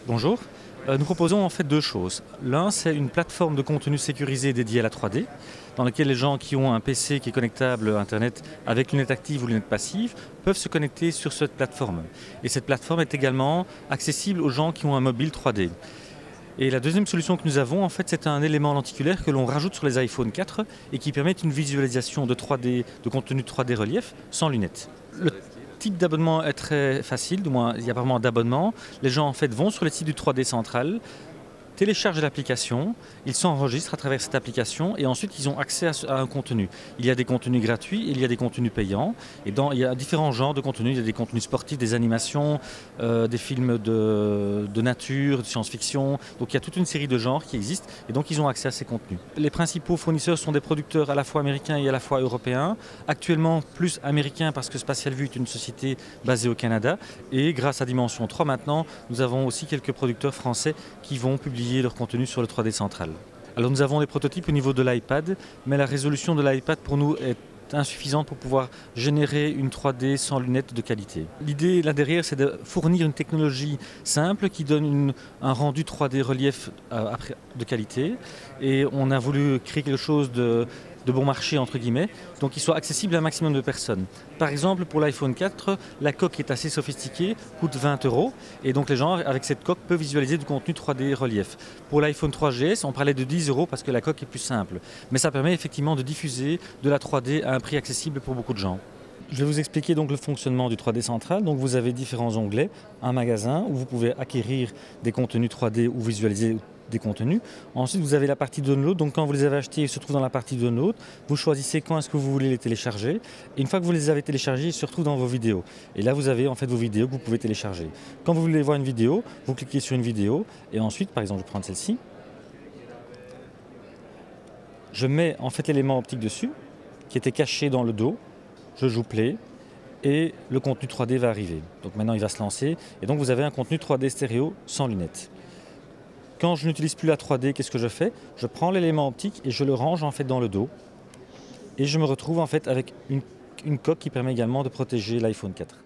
Bonjour. Nous proposons en fait deux choses. L'un, c'est une plateforme de contenu sécurisé dédiée à la 3D, dans laquelle les gens qui ont un PC qui est connectable à Internet avec lunettes actives ou lunettes passives peuvent se connecter sur cette plateforme. Et cette plateforme est également accessible aux gens qui ont un mobile 3D. Et la deuxième solution que nous avons, en fait, c'est un élément lenticulaire que l'on rajoute sur les iPhone 4 et qui permet une visualisation de 3D, de contenu 3D relief sans lunettes. Le type d'abonnement est très facile, du moins il y a pas vraiment d'abonnement. Les gens en fait vont sur le site du 3D central, téléchargent l'application, ils s'enregistrent à travers cette application et ensuite ils ont accès à un contenu. Il y a des contenus gratuits, il y a des contenus payants et il y a différents genres de contenus. Il y a des contenus sportifs, des animations, des films de nature, de science-fiction. Donc il y a toute une série de genres qui existent et donc ils ont accès à ces contenus. Les principaux fournisseurs sont des producteurs à la fois américains et à la fois européens. Actuellement plus américains parce que Spatial Vue est une société basée au Canada et grâce à Dimension 3 maintenant, nous avons aussi quelques producteurs français qui vont publier leur contenu sur le 3D central. Alors nous avons des prototypes au niveau de l'iPad, mais la résolution de l'iPad pour nous est insuffisante pour pouvoir générer une 3D sans lunettes de qualité. L'idée là derrière, c'est de fournir une technologie simple qui donne un rendu 3D relief de qualité et on a voulu créer quelque chose de bon marché entre guillemets, donc qui soit accessible à un maximum de personnes. Par exemple pour l'iPhone 4, la coque est assez sophistiquée, coûte 20 € et donc les gens avec cette coque peuvent visualiser du contenu 3D relief. Pour l'iPhone 3GS, on parlait de 10 € parce que la coque est plus simple, mais ça permet effectivement de diffuser de la 3D à un prix accessible pour beaucoup de gens. Je vais vous expliquer donc le fonctionnement du 3D central. Donc vous avez différents onglets, un magasin où vous pouvez acquérir des contenus 3D ou visualiser des contenus. Ensuite vous avez la partie download, donc quand vous les avez achetés, ils se trouvent dans la partie download. Vous choisissez quand est-ce que vous voulez les télécharger. Et une fois que vous les avez téléchargés, ils se retrouvent dans vos vidéos. Et là vous avez en fait vos vidéos que vous pouvez télécharger. Quand vous voulez voir une vidéo, vous cliquez sur une vidéo et ensuite, par exemple je vais prendre celle-ci. Je mets en fait l'élément optique dessus, qui était caché dans le dos. Je joue play et le contenu 3D va arriver. Donc maintenant il va se lancer et donc vous avez un contenu 3D stéréo sans lunettes. Quand je n'utilise plus la 3D, qu'est-ce que je fais? Je prends l'élément optique et je le range en fait dans le dos et je me retrouve en fait avec une coque qui permet également de protéger l'iPhone 4.